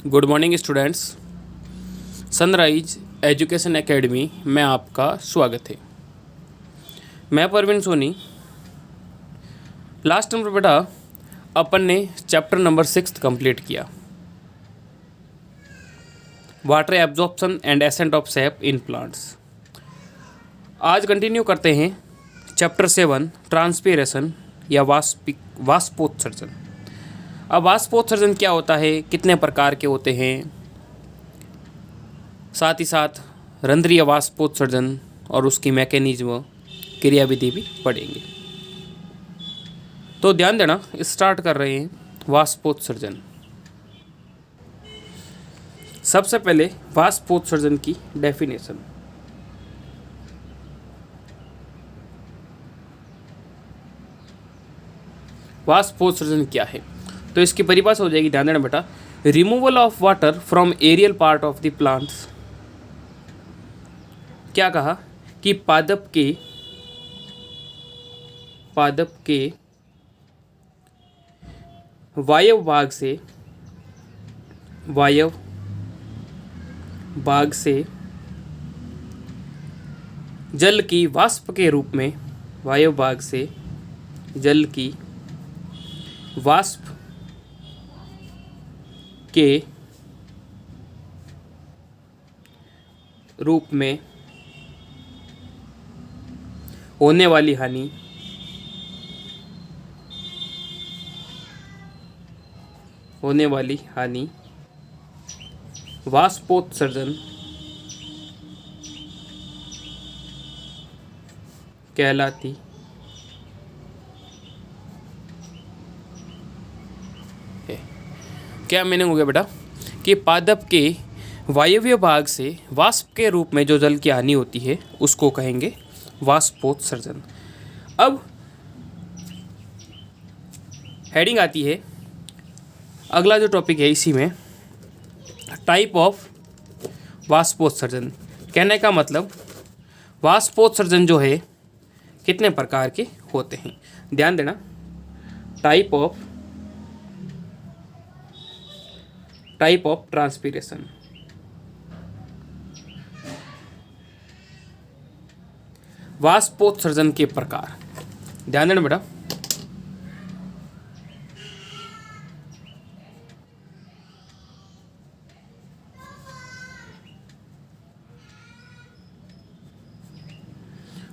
Good morning students. Sunrise education academy में आपका स्वागत है। मैं परवीन सोनी। लास्ट टाइम पर बेटा अपन ने चैप्टर नंबर 6 कंप्लीट किया, water absorption and ascent of SAP in plants. आज कंटिन्यू करते हैं चैप्टर 7 ट्रांसपीरेशन या वाष्पोत्सर्जन। अब वाष्पोत्सर्जन क्या होता है, कितने प्रकार के होते हैं, साथ ही साथ रंध्रीय वाष्पोत्सर्जन और उसकी मैकेनिज्म क्रियाविधि भी पढ़ेंगे। तो ध्यान देना, स्टार्ट कर रहे हैं वाष्पोत्सर्जन। सबसे पहले वाष्पोत्सर्जन की डेफिनेशन। वाष्पोत्सर्जन क्या है, तो इसकी परिभाषा हो जाएगी, ध्यान देना बेटा, removal of water from aerial part of the plants. क्या कहा कि पादप के वायव भाग से जल की वाष्प के रूप में, वायव भाग से जल की वाष्प के रूप में होने वाली हानि वाष्पोत्सर्जन कहलाती है। क्या मीनिंग हो गया बेटा कि पादप के वायव्य भाग से वाष्प के रूप में जो जल की हानि होती है उसको कहेंगे वाष्पोत्सर्जन। अब हेडिंग आती है, अगला जो टॉपिक है इसी में, टाइप ऑफ वाष्पोत्सर्जन। कहने का मतलब वाष्पोत्सर्जन जो है कितने प्रकार के होते हैं। ध्यान देना, टाइप ऑफ ट्रांसपीरेशन। वाष्पोत्सर्जन के प्रकार, ध्यान देना बेटा,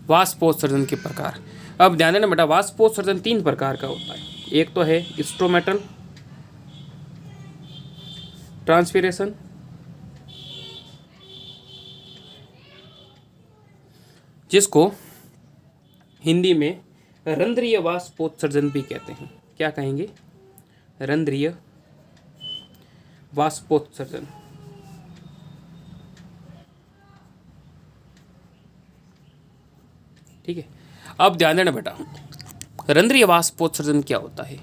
वाष्पोत्सर्जन के प्रकार। अब ध्यान देना बेटा, वाष्पोत्सर्जन 3 प्रकार का होता है। एक तो है इंस्ट्रूमेंटल ट्रांसपीरेशन, जिसको हिंदी में रंध्रीय वाष्पोत्सर्जन भी कहते हैं। क्या कहेंगे? रंध्रीय वाष्पोत्सर्जन। ठीक है, अब ध्यान देना बेटा, रंध्रीय वाष्पोत्सर्जन क्या होता है।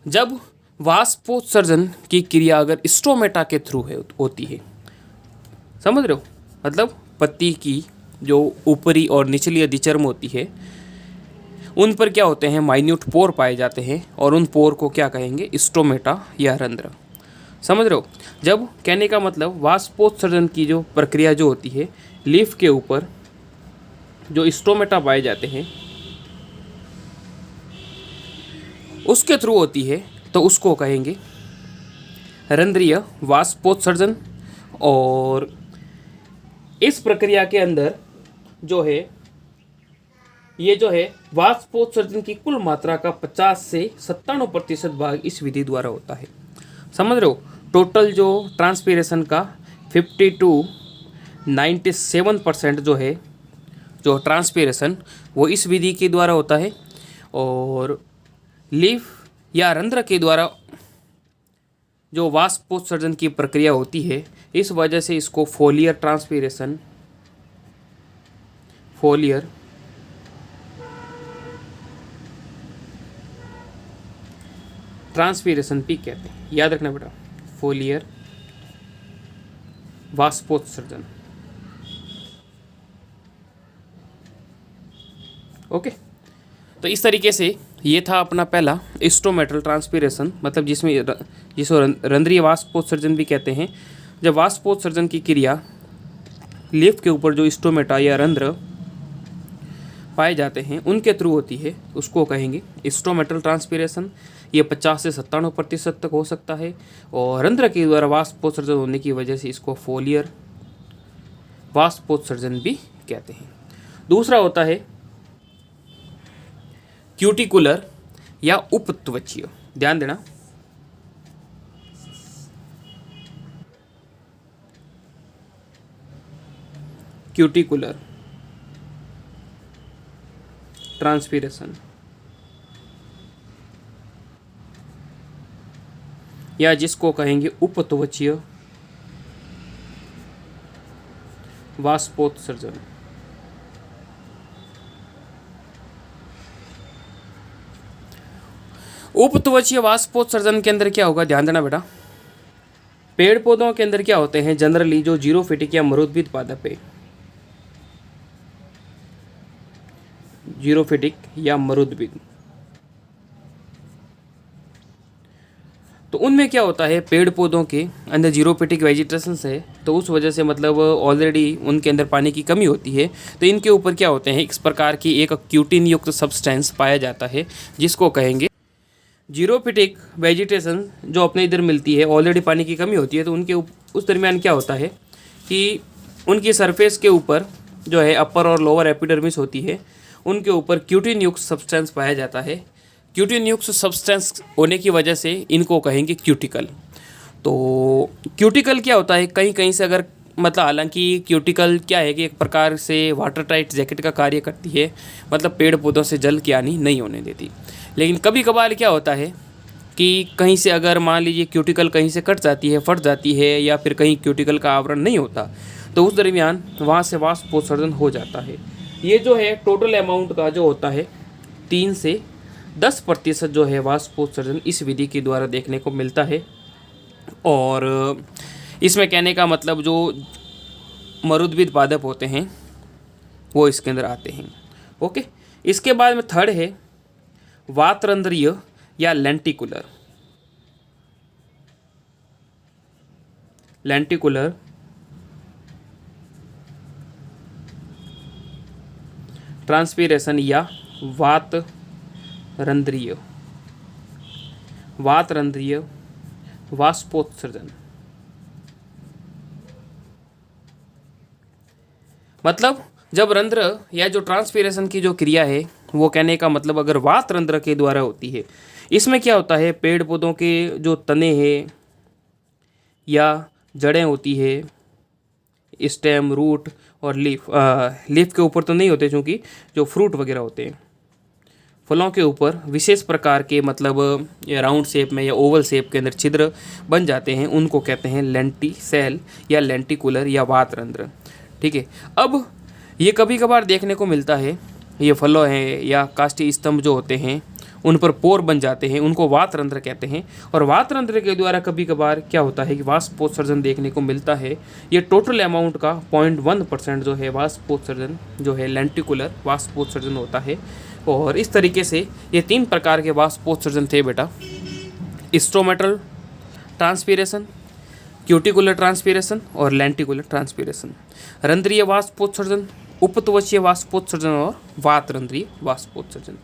जब वाष्पोत्सर्जन की क्रिया अगर स्टोमेटा के थ्रू होती है, समझ रहे हो, मतलब पत्ती की जो ऊपरी और निचली अधिचर्म होती है उन पर क्या होते हैं, माइन्यूट पोर पाए जाते हैं, और उन पोर को क्या कहेंगे, स्टोमेटा या रंध्र। समझ रहे हो, जब कहने का मतलब वाष्पोत्सर्जन की जो प्रक्रिया जो होती है, लीफ के ऊपर जो स्टोमेटा पाए जाते हैं उसके थ्रू होती है, तो उसको कहेंगे रंध्रीय वाष्पोत्सर्जन। और इस प्रक्रिया के अंदर जो है, ये जो है वाष्पोत्सर्जन की कुल मात्रा का 50 से 97% भाग इस विधि द्वारा होता है। समझ रहे हो, टोटल जो ट्रांसपीरेशन का 50 to 97% जो है, जो ट्रांसपीरेशन, वो इस विधि के द्वारा होता है। और लीफ या रंध्र के द्वारा जो वाष्पोत्सर्जन की प्रक्रिया होती है, इस वजह से इसको फोलियर ट्रांसपीरेशन भी कहते हैं। याद रखना बेटा, फोलियर वाष्पोत्सर्जन। ओके, तो इस तरीके से ये था अपना पहला स्टोमेटल ट्रांसपीरेशन, मतलब जिसको रंध्रीय वाष्पोत्सर्जन भी कहते हैं। जब वाष्पोत्सर्जन की क्रिया लीफ के ऊपर जो स्टोमेटा या रंध्र पाए जाते हैं उनके थ्रू होती है, उसको कहेंगे स्टोमेटल ट्रांसपीरेशन। ये 50 से 97% तक हो सकता है, और रंध्र के द्वारा वाष्पोत्सर्जन होने की वजह से इसको फोलियर वाष्पोत्सर्जन भी कहते हैं। दूसरा होता है क्यूटिकुलर या उपत्वचीय। ध्यान देना, क्यूटिकुलर ट्रांसपीरेशन या जिसको कहेंगे उपत्वचीय वाष्पोत्सर्जन। उपत्वचीय वाष्पोत्सर्जन के अंदर क्या होगा, ध्यान देना बेटा। पेड़ पौधों के अंदर क्या होते हैं जनरली, जो जीरोफिटिक या मरुद्भिद पादप है, जीरोफिटिक या मरुद्भिद, तो उनमें क्या होता है पेड़ पौधों के अंदर जीरोफिटिक वेजिटेशन है, तो उस वजह से मतलब ऑलरेडी उनके अंदर पानी की कमी होती है, तो इनके ऊपर क्या होते हैं इस प्रकार की एक क्यूटिन युक्त सब्सटेंस पाया जाता है, जिसको कहेंगे जीरोफिटिक वेजिटेशन। जो अपने इधर मिलती है, ऑलरेडी पानी की कमी होती है, तो उनके उस दरमियान क्या होता है कि उनकी सरफेस के ऊपर जो है अपर और लोअर एपिडर्मिस होती है, उनके ऊपर क्यूटिन युक्त सब्सटेंस पाया जाता है। क्यूटिन युक्त सब्सटेंस होने की वजह से इनको कहेंगे क्यूटिकल। तो क्यूटिकल क्या होता है, कहीं कहीं से अगर मतलब, हालांकि क्यूटिकल क्या है कि एक प्रकार से वाटर टाइट जैकेट का कार्य करती है, मतलब पेड़ पौधों से जल की हानि नहीं होने देती। लेकिन कभी कभार क्या होता है कि कहीं से अगर मान लीजिए क्यूटिकल कहीं से कट जाती है, फट जाती है, या फिर कहीं क्यूटिकल का आवरण नहीं होता, तो उस दरमियान वहाँ से वाष्पोत्सर्जन हो जाता है। ये जो है टोटल अमाउंट का जो होता है 3 से 10% जो है वाष्पोत्सर्जन इस विधि के द्वारा देखने को मिलता है। और इसमें कहने का मतलब जो मरुद्भिद पादप होते हैं वो इसके अंदर आते हैं। ओके, इसके बाद में थर्ड है वातरंध्रीय या लेंटिकुलर। लेंटिकुलर ट्रांसपीरेशन या वातरंध्रीय वाष्पोत्सर्जन। मतलब जब रंध्र या जो ट्रांसपीरेशन की जो क्रिया है, वो कहने का मतलब अगर वात रंध्र के द्वारा होती है, इसमें क्या होता है पेड़ पौधों के जो तने हैं या जड़ें होती है, स्टेम, रूट और लीफ, लीफ के ऊपर तो नहीं होते क्योंकि जो फ्रूट वगैरह होते हैं, फलों के ऊपर विशेष प्रकार के मतलब राउंड शेप में या ओवल शेप के अंदर छिद्र बन जाते हैं, उनको कहते हैं लेंटिसेल या लेंटिकुलर या वातरंध्र। ठीक है, अब ये कभी कभार देखने को मिलता है, ये फलों हैं या काष्ठी स्तंभ जो होते हैं उन पर पोर बन जाते हैं, उनको वातरंध्र कहते हैं। और वातरंध्र के द्वारा कभी कभार क्या होता है कि वाष्पोत्सर्जन देखने को मिलता है। ये टोटल अमाउंट का 0.1% जो है वाष्पोत्सर्जन जो है लेंटिकुलर वाष्पोत्सर्जन होता है। और इस तरीके से ये 3 प्रकार के वाष्पोत्सर्जन थे बेटा, स्ट्रोमेटल ट्रांसपीरेशन, क्यूटिकुलर ट्रांसपीरेशन और लेंटिकुलर ट्रांसपीरेशन। रंध्रीय वाष्पोत्सर्जन, उपत्वचीय वाष्पोत्सर्जन और वातरंध्रीय वाष्पोत्सर्जन।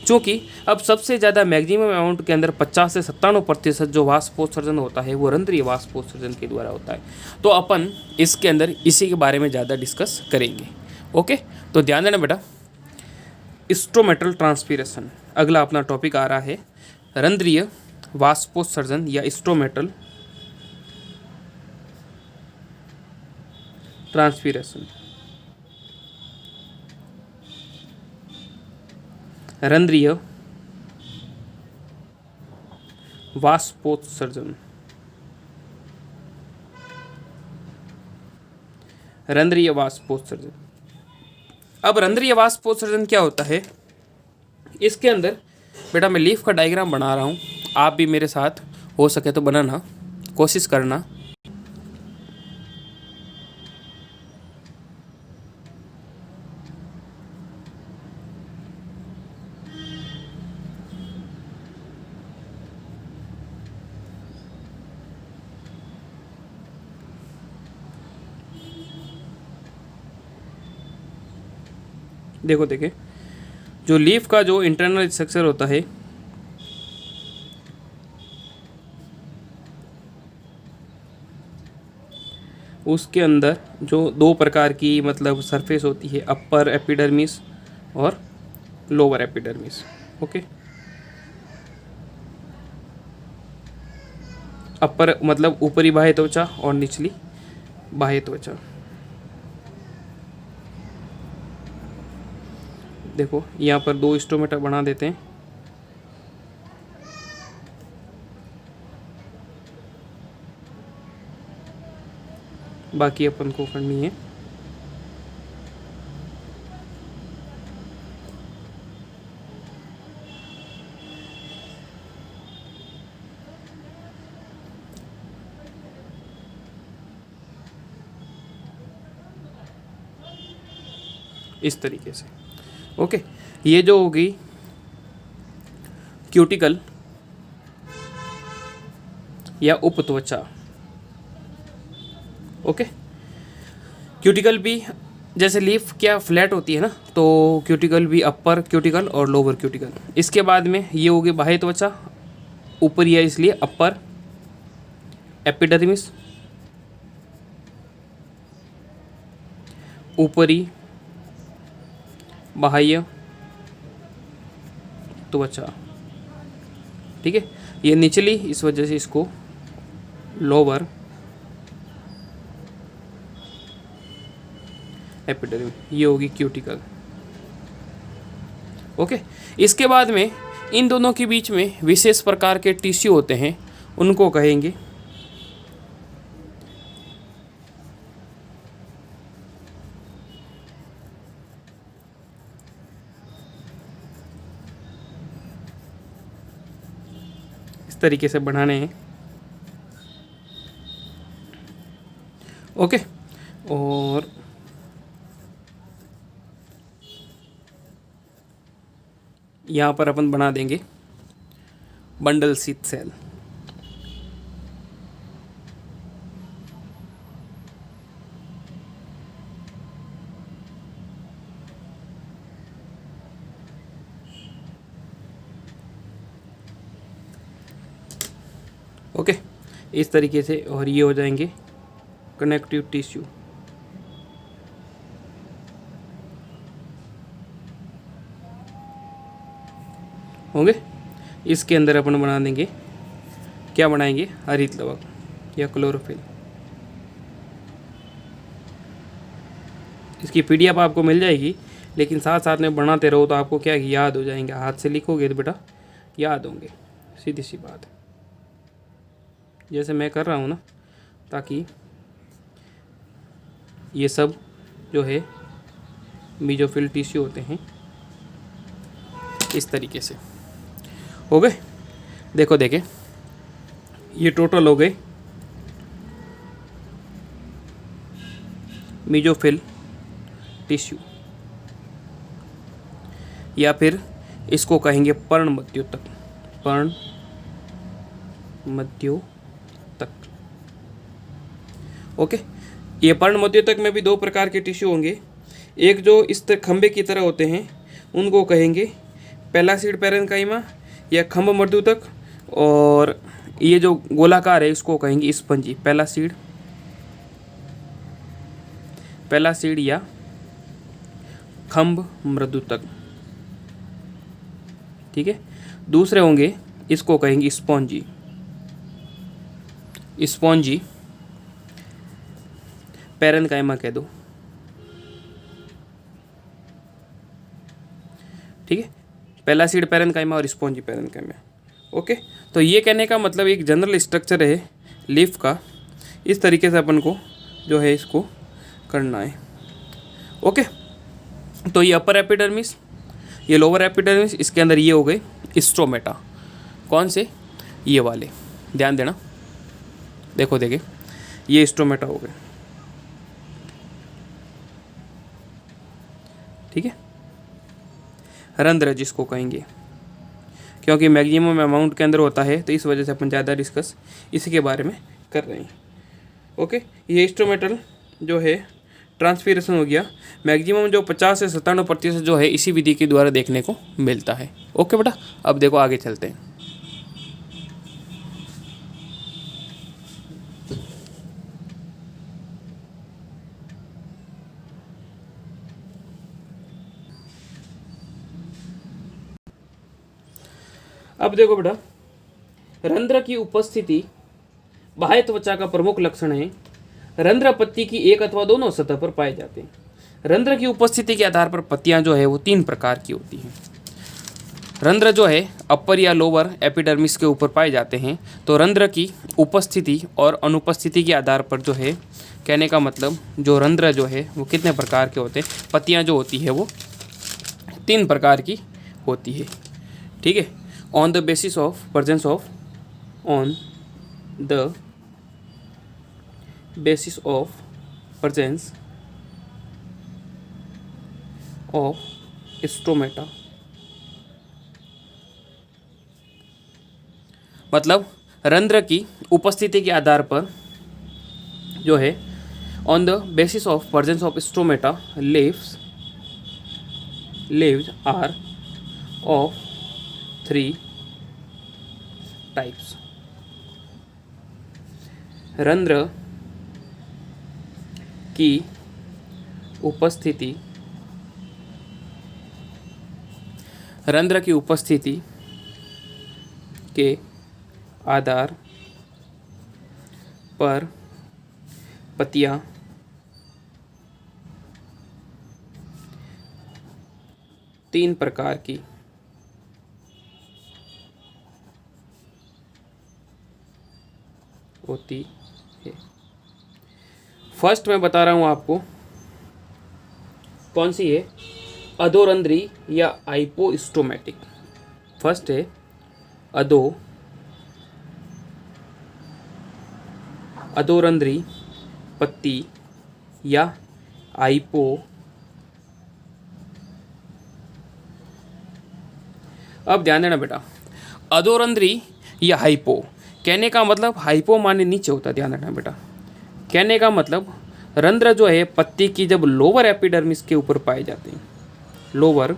चूँकि अब सबसे ज़्यादा मैक्सिमम अमाउंट के अंदर 50 से 97% जो वाष्पोत्सर्जन होता है वो रंध्रीय वाष्पोत्सर्जन के द्वारा होता है। तो अपन इसके अंदर इसी के बारे में ज़्यादा डिस्कस करेंगे। ओके, तो ध्यान देना बेटा, स्ट्रोमेटल ट्रांसपीरेशन अगला अपना टॉपिक आ रहा है। रंध्रीय वाष्पोत्सर्जन या स्ट्रोमेटल ट्रांसपीरेशन। रंध्रीय वाष्पोत्सर्जन, रंध्रीय वाष्पोत्सर्जन। अब रंध्रीय वाष्पोत्सर्जन क्या होता है, इसके अंदर बेटा मैं लीफ का डायग्राम बना रहा हूँ, आप भी मेरे साथ हो सके तो बनाना कोशिश करना। देखो देखे, जो लीफ का जो इंटरनल स्ट्रक्चर होता है उसके अंदर जो दो प्रकार की मतलब सरफेस होती है, अपर एपिडर्मिस और लोअर एपिडर्मिस। ओके, अपर मतलब ऊपरी बाह्य त्वचा और निचली बाह्य त्वचा। देखो यहाँ पर दो स्टोमेटा बना देते हैं। बाकी अपन को करनी है इस तरीके से। ओके, ये जो होगी क्यूटिकल या उपत्वचा। ओके, क्यूटिकल भी जैसे लीफ क्या फ्लैट होती है ना, तो क्यूटिकल भी अपर क्यूटिकल और लोअर क्यूटिकल। इसके बाद में ये होगी बाह्य त्वचा, ऊपरी है इसलिए अपर एपिडर्मिस, ऊपरी बाह्य त्वचा। ठीक है, ये निचली, इस वजह से इसको लोअर एपिडर्मिस, ये होगी क्यूटिकल। ओके, इसके बाद में इन दोनों के बीच में विशेष प्रकार के टिश्यू होते हैं, उनको कहेंगे इस तरीके से बनाने हैं। ओके, और यहाँ पर अपन बना देंगे बंडल शीथ सेल। ओके, इस तरीके से, और ये हो जाएंगे कनेक्टिव टिश्यू। होंगे, इसके अंदर अपन बना देंगे, क्या बनाएंगे, हरित लवक या क्लोरोफिल। इसकी पीडीएफ आपको मिल जाएगी, लेकिन साथ साथ में बनाते रहो तो आपको क्या याद हो जाएंगे। हाथ से लिखोगे तो बेटा याद होंगे, सीधी सी बात है, जैसे मैं कर रहा हूँ ना, ताकि ये सब जो है मेसोफिल टिश्यू होते हैं इस तरीके से। हो गए, देखो देखें, ये टोटल हो गए मेसोफिल टिश्यू, या फिर इसको कहेंगे पर्णमध्योतक। पर्णमध्योतक। ओके, ये पर्णमध्योतक में भी दो प्रकार के टिश्यू होंगे। एक जो इस तरह खंबे की तरह होते हैं उनको कहेंगे पैलासिड पैरेन्काइमा या खंभ मध्योतक, और ये जो गोलाकार है इसको कहेंगे स्पंजी, पैलासिड या खंभ मृदुतक। ठीक है, दूसरे होंगे, इसको कहेंगे स्पॉन्जी पैरेन्काइमा कह दो। ठीक है, पैलासिड पैरेन्काइमा और स्पॉन्जी पैरेन्काइमा। ओके, तो ये कहने का मतलब एक जनरल स्ट्रक्चर है लीफ का, इस तरीके से अपन को जो है इसको करना है। ओके, तो ये अपर एपिडर्मिस, ये लोअर एपिडर्मिस, इसके अंदर ये हो गए स्ट्रोमेटा। कौन से, ये वाले, ध्यान देना। देखो देखे, ये स्ट्रोमेटा हो गए। ठीक है, रंध्र जिसको कहेंगे, क्योंकि मैक्सिमम अमाउंट के अंदर होता है तो इस वजह से अपन ज़्यादा डिस्कस इसी के बारे में कर रहे हैं। ओके, ये स्ट्रोमेटल जो है ट्रांसपीरेशन हो गया, मैक्सिमम जो 50 से 97% जो है इसी विधि के द्वारा देखने को मिलता है। ओके बेटा, अब देखो आगे चलते हैं। अब देखो बेटा, रंध्र की उपस्थिति बाह्य त्वचा का प्रमुख लक्षण है। रंध्र पत्ती की एक अथवा दोनों सतह पर पाए जाते हैं। रंध्र की उपस्थिति के आधार पर पत्तियां जो है वो 3 प्रकार की होती हैं। रंध्र जो है अपर या लोअर एपिडर्मिस के ऊपर पाए जाते हैं। तो रंध्र की उपस्थिति और अनुपस्थिति के आधार पर जो है, कहने का मतलब जो रंध्र जो है वो कितने प्रकार के होते हैं, पत्तियां जो होती है वो 3 प्रकार की होती है। ठीक है, on the basis of presence of on the basis of presence of stomata, मतलब रंध्र की उपस्थिति के आधार पर जो है, on the basis of presence of stomata leaves are of 3 types. रंध्र की उपस्थिति, रंध्र की उपस्थिति के आधार पर पत्तियां तीन प्रकार की होती है। फर्स्ट मैं बता रहा हूं आपको कौन सी है, अधोरंध्री या हाइपोस्टोमेटिक। फर्स्ट है अधोरंध्री पत्ती या हाइपो, अब ध्यान देना बेटा, अधोरंध्री या हाइपो, कहने का मतलब हाइपो माने नीचे होता है, ध्यान रखना बेटा। कहने का मतलब रंध्र जो है पत्ती की जब लोअर एपिडर्मिस के ऊपर पाए जाते हैं, लोअर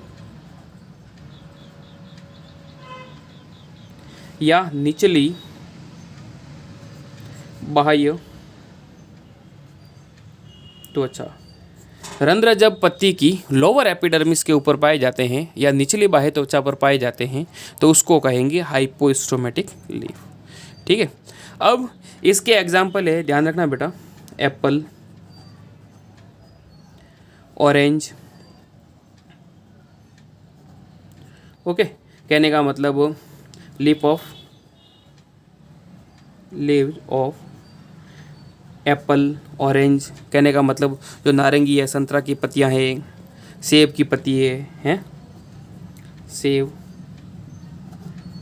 या निचली बाह्य त्वचा, रंध्र जब पत्ती की लोअर एपिडर्मिस के ऊपर पाए जाते हैं या निचली बाह्य त्वचा पर पाए जाते हैं तो उसको कहेंगे हाइपोस्टोमेटिक लीफ। ठीक है, अब इसके एग्जाम्पल है, ध्यान रखना बेटा, एप्पल, ऑरेंज। ओके, कहने का मतलब लीफ ऑफ एप्पल, ऑरेंज, कहने का मतलब जो नारंगी है, संतरा की पत्तियां हैं, सेब की पत्ती हैं, सेब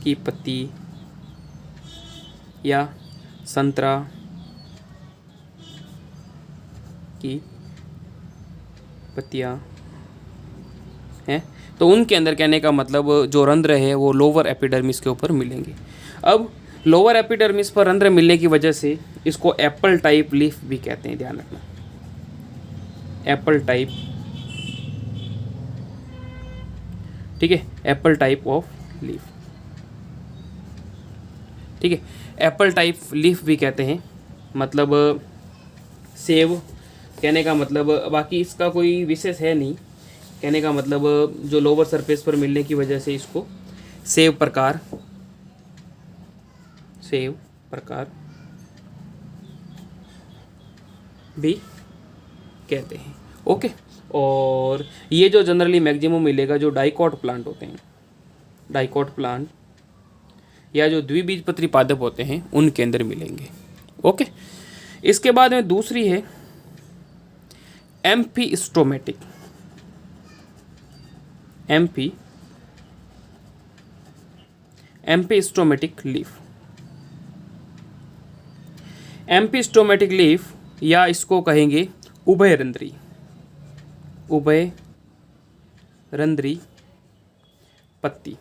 की पत्ती या संतरा की पत्तियां हैं, तो उनके अंदर कहने का मतलब जो रंध्र है वो लोअर एपिडर्मिस के ऊपर मिलेंगे। अब लोअर एपिडर्मिस पर रंध्र मिलने की वजह से इसको एप्पल टाइप लीफ भी कहते हैं, ध्यान रखना, एप्पल टाइप। ठीक है, एप्पल टाइप ऑफ लीफ। ठीक है, एप्पल टाइप लीफ भी कहते हैं, मतलब सेब, कहने का मतलब बाकी इसका कोई विशेष है नहीं, कहने का मतलब जो लोअर सरफेस पर मिलने की वजह से इसको सेब प्रकार भी कहते हैं। ओके, और ये जो जनरली मैक्सिमम मिलेगा जो डाइकॉट प्लांट होते हैं, डाइकॉट प्लांट या जो द्विबीजपत्री पादप होते हैं उनके अंदर मिलेंगे। ओके, इसके बाद में दूसरी है एम्फीस्टोमेटिक, एम्फीस्टोमेटिक लीफ। एम्फीस्टोमेटिक लीफ या इसको कहेंगे उभयरंध्री पत्ती।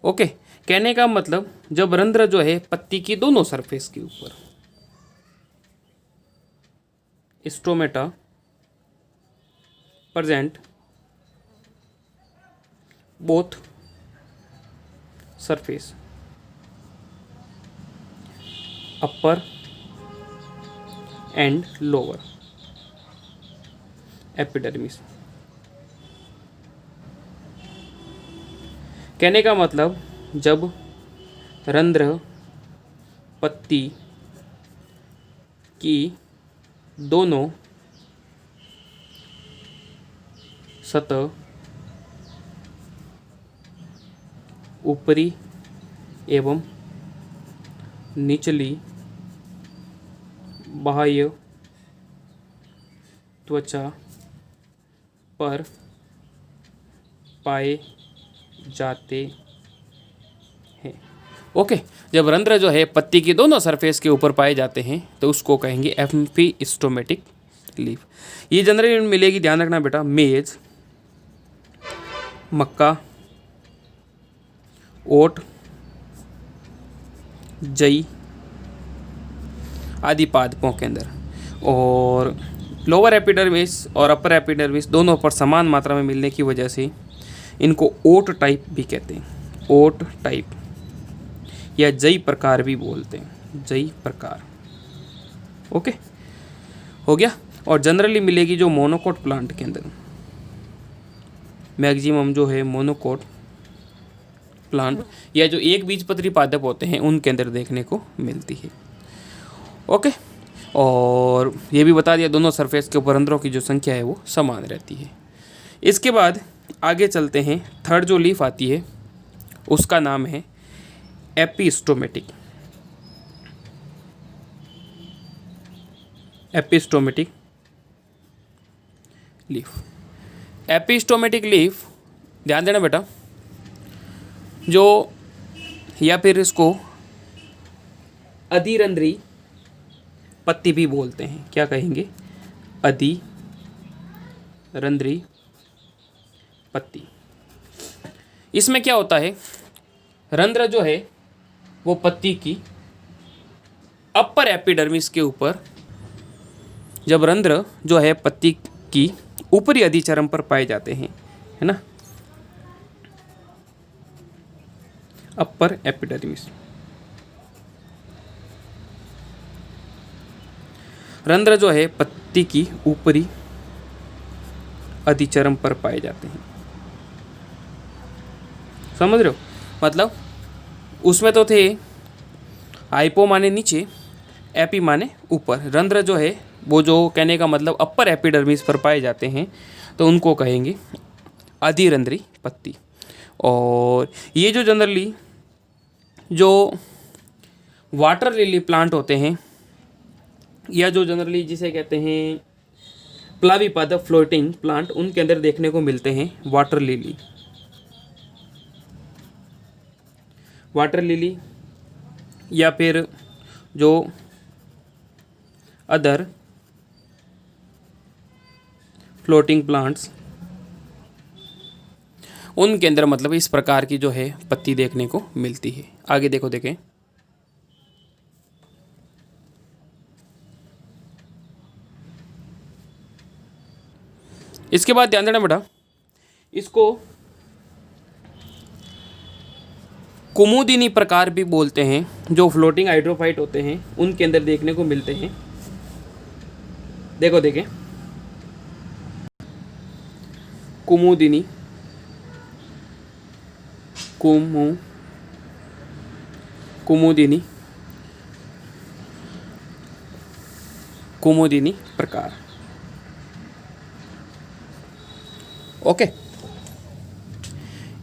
ओके, कहने का मतलब जब रंध्र जो है पत्ती की दोनों सरफेस के ऊपर stomata present both surface upper and lower epidermis। कहने का मतलब जब रंध्र पत्ती की दोनों सतह ऊपरी एवं निचली बाह्य त्वचा पर पाए जाते हैं। ओके, जब रंध्र जो है पत्ती की दोनों सरफेस के ऊपर पाए जाते हैं तो उसको कहेंगे एम्फीस्टोमेटिक लीफ। ये जनरली मिलेगी, ध्यान रखना बेटा, मेज, मक्का, ओट, जई आदि पादपों के अंदर। और लोअर एपिडर्मिस और अपर एपिडर्मिस दोनों पर समान मात्रा में मिलने की वजह से इनको ओट टाइप भी कहते हैं, ओट टाइप या जई प्रकार भी बोलते हैं, जई प्रकार। ओके, हो गया। और जनरली मिलेगी जो मोनोकोट प्लांट के अंदर, मैक्सिमम जो है मोनोकोट प्लांट या जो एक बीजपत्री पादप होते हैं उनके अंदर देखने को मिलती है। ओके, और ये भी बता दिया दोनों सरफेस के ऊपर रंध्रों की जो संख्या है वो समान रहती है। इसके बाद आगे चलते हैं, थर्ड जो लीफ आती है उसका नाम है एपिस्टोमेटिक। एपिस्टोमेटिक लीफ। एपिस्टोमेटिक लीफ, ध्यान देना बेटा, जो या फिर इसको अधिरंध्री पत्ती भी बोलते हैं। क्या कहेंगे? अधिरंध्री पत्ती। इसमें क्या होता है, रंध्र जो है वो पत्ती की अपर एपिडर्मिस के ऊपर, जब रंध्र जो है पत्ती की ऊपरी अधिचर्म पर पाए जाते हैं, है ना, अपर एपिडर्मिस। रंध्र जो है पत्ती की ऊपरी अधिचर्म पर पाए जाते हैं। समझ रहे हो? मतलब उसमें तो थे हाइपो माने नीचे, एपी माने ऊपर। रंध्र जो है वो, जो कहने का मतलब अपर एपिडर्मिस पर पाए जाते हैं, तो उनको कहेंगे अधिरंध्री पत्ती। और ये जो जनरली जो वाटर लिली प्लांट होते हैं, या जो जनरली जिसे कहते हैं प्लावी पादप फ्लोटिंग प्लांट, उनके अंदर देखने को मिलते हैं वाटर लिली। वाटर लिली या फिर जो अदर फ्लोटिंग प्लांट्स, उनके अंदर मतलब इस प्रकार की जो है पत्ती देखने को मिलती है। आगे देखो, देखें, इसके बाद ध्यान देना बेटा, इसको कुमुदिनी प्रकार भी बोलते हैं। जो फ्लोटिंग हाइड्रोफाइट होते हैं उनके अंदर देखने को मिलते हैं। देखो, देखें, कुमुदिनी, कुमुदिनी, कुमुदिनी प्रकार। ओके,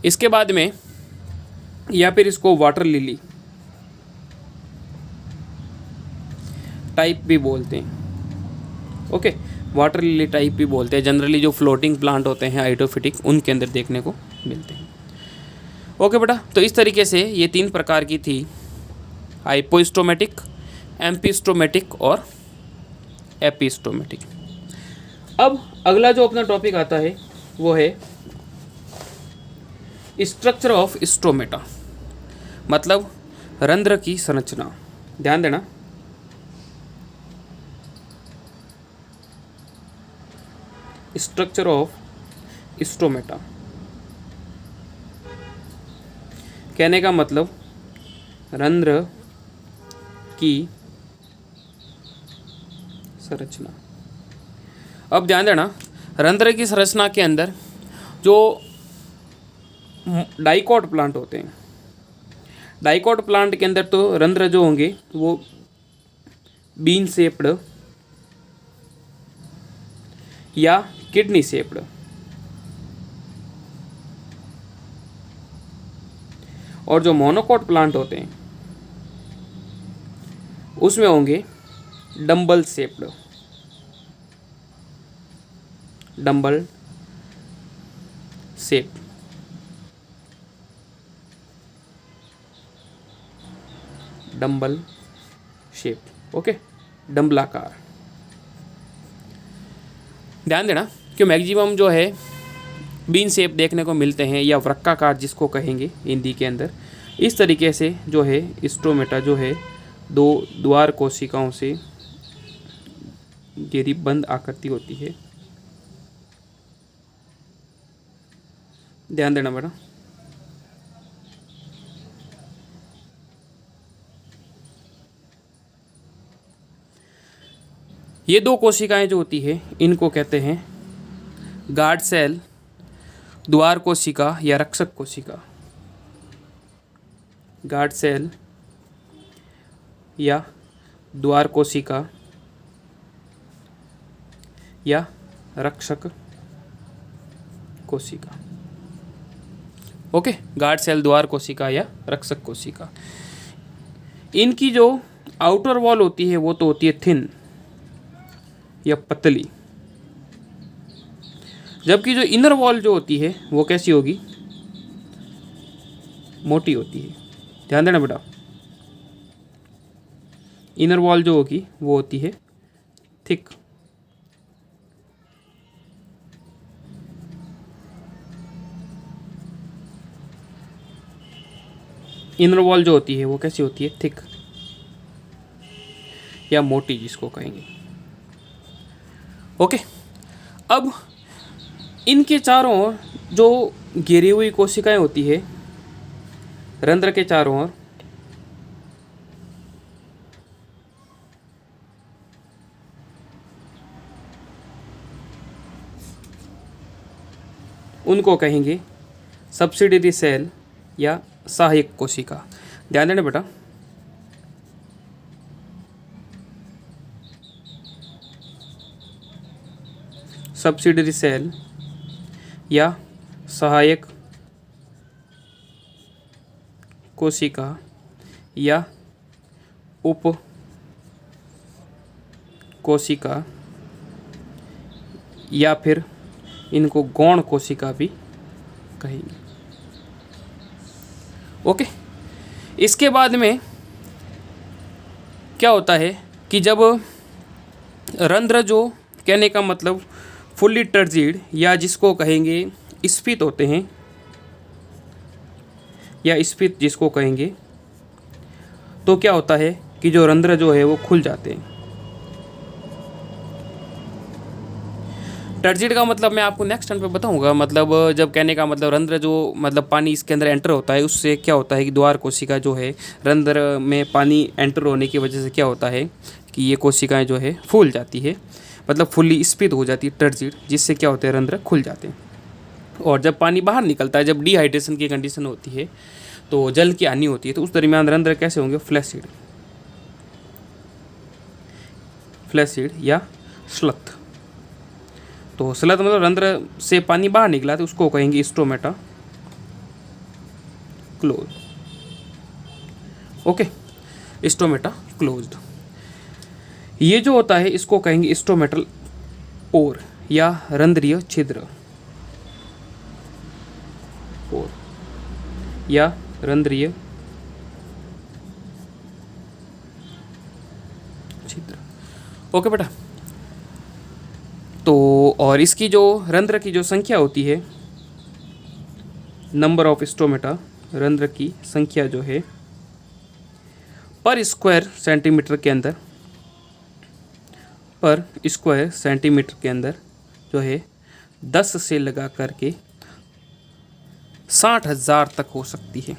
इसके बाद में या फिर इसको वाटर लिली टाइप भी बोलते हैं। ओके, वाटर लिली टाइप भी बोलते हैं। जनरली जो फ्लोटिंग प्लांट होते हैं हाइड्रोफिटिक, उनके अंदर देखने को मिलते हैं। ओके बेटा, तो इस तरीके से ये तीन प्रकार की थी, हाइपोस्टोमेटिक, एम्पिस्टोमेटिक और एपिस्टोमेटिक। अब अगला जो अपना टॉपिक आता है वो है स्ट्रक्चर ऑफ स्टोमेटा, मतलब रंध्र की संरचना। ध्यान देना, स्ट्रक्चर ऑफ स्टोमेटा। कहने का मतलब रंध्र की संरचना। अब ध्यान देना, रंध्र की संरचना के अंदर जो डाइकॉट प्लांट होते हैं, डाइकॉट प्लांट के अंदर तो रंध्र जो होंगे वो बीन शेप्ड या किडनी शेप्ड, और जो मोनोकोट प्लांट होते हैं उसमें होंगे dumbbell shaped, dumbbell shape. Dumbbell shape, okay, डंबलाकार। ध्यान देना कि मैक्सिमम जो है बीन शेप देखने को मिलते हैं, या वृक्काकार जिसको कहेंगे हिंदी के अंदर। इस तरीके से जो है स्टोमेटा जो है दो द्वार कोशिकाओं से घेरी बंद आकृति होती है। ध्यान देना बेटा। ये दो कोशिकाएं जो होती है इनको कहते हैं गार्ड सेल, द्वार कोशिका या रक्षक कोशिका। गार्ड सेल या द्वार कोशिका या रक्षक कोशिका। ओके, गार्ड सेल, द्वार कोशिका या रक्षक कोशिका। इनकी जो आउटर वॉल होती है वो तो होती है थिन या पतली, जबकि जो इनर वॉल जो होती है वो कैसी होगी, मोटी होती है। ध्यान देना बेटा, इनर वॉल जो होगी वो होती है थिक, इनर वॉल जो होती है वो कैसी होती है, थिक या मोटी जिसको कहेंगे। ओके, अब इनके चारों ओर जो घेरी हुई कोशिकाएं होती है रंध्र के चारों ओर, उनको कहेंगे सब्सिडियरी सेल या सहायक कोशिका। ध्यान देना बेटा, सब्सिडियरी सेल या सहायक कोशिका या उप कोशिका या फिर इनको गौण कोशिका भी कहेंगे। ओके, इसके बाद में क्या होता है कि जब रंध्र जो, कहने का मतलब फुल्ली टर्जिड या जिसको कहेंगे स्फीत होते हैं, या स्फीत जिसको कहेंगे, तो क्या होता है कि जो रंध्र जो है वो खुल जाते हैं। टर्जिड का मतलब मैं आपको नेक्स्ट टाइम पे बताऊंगा। मतलब जब कहने का मतलब रंध्र जो मतलब पानी इसके अंदर एंटर होता है, उससे क्या होता है कि द्वार कोशिका जो है, रंध्र में पानी एंटर होने की वजह से क्या होता है कि ये कोशिकाएं जो है फूल जाती है, मतलब फुल्ली स्फीत हो जाती है टर्जिड, जिससे क्या होता है रंध्र खुल जाते हैं। और जब पानी बाहर निकलता है, जब डिहाइड्रेशन की कंडीशन होती है तो जल की हानि होती है, तो उस दरमियान रंध्र कैसे होंगे, फ्लैसिड, फ्लैसिड या स्लथ। तो स्लथ मतलब रंध्र से पानी बाहर निकला तो उसको कहेंगे stomata close. Okay, stomata closed. ये जो होता है इसको कहेंगे स्टोमेटल पोर या रंध्रीय छिद्र, पोर या रंध्रीय छिद्र। ओके बेटा, तो और इसकी जो रंध्र की जो संख्या होती है, नंबर ऑफ स्टोमेटा, रंध्र की संख्या जो है पर स्क्वायर सेंटीमीटर के अंदर, पर स्क्वायर सेंटीमीटर के अंदर जो है 10 से लगा करके 60,000 तक हो सकती है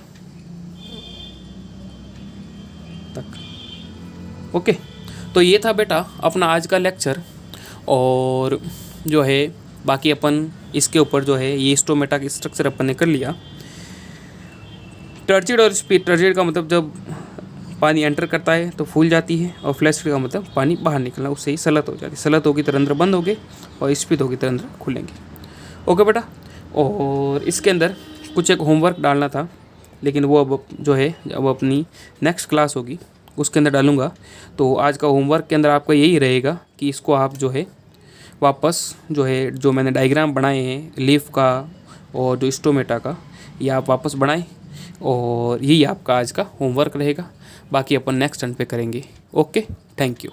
तक। ओके, तो ये था बेटा अपना आज का लेक्चर। और जो है बाकी अपन इसके ऊपर जो है ये स्टोमेटा की स्ट्रक्चर अपन ने कर लिया। टर्जिड और स्पीड, टर्जिड का मतलब जब पानी एंटर करता है तो फूल जाती है, और फ्लैशिड का मतलब पानी बाहर निकलना, उससे ही सलत हो जाती है। सलत होगी तो रंध्र बंद हो गए और स्पीड होगी तो रंध्र खुलेंगे। ओके बेटा, और इसके अंदर कुछ एक होमवर्क डालना था, लेकिन वो अब जो है अब अपनी नेक्स्ट क्लास होगी उसके अंदर डालूँगा। तो आज का होमवर्क के अंदर आपका यही रहेगा कि इसको आप जो है वापस जो है जो मैंने डायग्राम बनाए हैं लीफ का और जो स्टोमेटा का, ये आप वापस बनाएं, और यही आपका आज का होमवर्क रहेगा। बाकी अपन नेक्स्ट टर्न पे करेंगे। Okay, thank you.